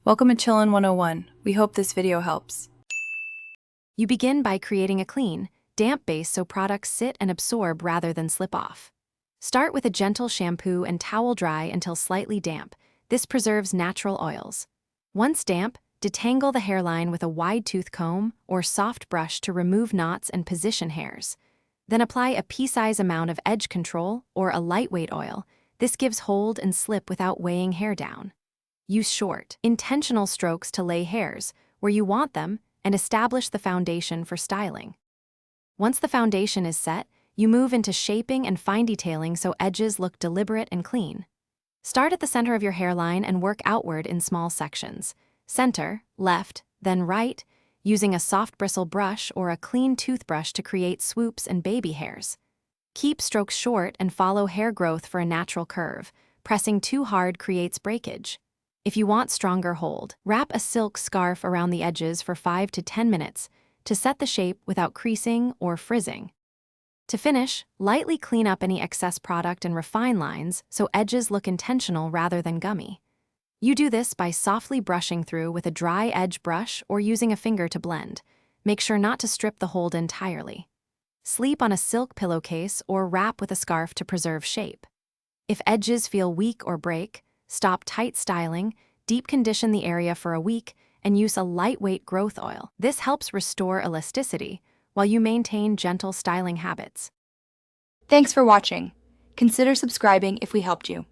Welcome to Chillin' 101. We hope this video helps. You begin by creating a clean, damp base so products sit and absorb rather than slip off. Start with a gentle shampoo and towel dry until slightly damp. This preserves natural oils. Once damp, detangle the hairline with a wide-tooth comb or soft brush to remove knots and position hairs. Then apply a pea-size amount of edge control or a lightweight oil. This gives hold and slip without weighing hair down. Use short, intentional strokes to lay hairs where you want them and establish the foundation for styling. Once the foundation is set, you move into shaping and fine detailing so edges look deliberate and clean. Start at the center of your hairline and work outward in small sections. Center, left, then right, using a soft bristle brush or a clean toothbrush to create swoops and baby hairs. Keep strokes short and follow hair growth for a natural curve. Pressing too hard creates breakage. If you want stronger hold, wrap a silk scarf around the edges for 5 to 10 minutes to set the shape without creasing or frizzing. To finish, lightly clean up any excess product and refine lines so edges look intentional rather than gummy. You do this by softly brushing through with a dry edge brush or using a finger to blend. Make sure not to strip the hold entirely. Sleep on a silk pillowcase or wrap with a scarf to preserve shape. If edges feel weak or break, stop tight styling, deep condition the area for a week, and use a lightweight growth oil. This helps restore elasticity while you maintain gentle styling habits. Thanks for watching. Consider subscribing if we helped you.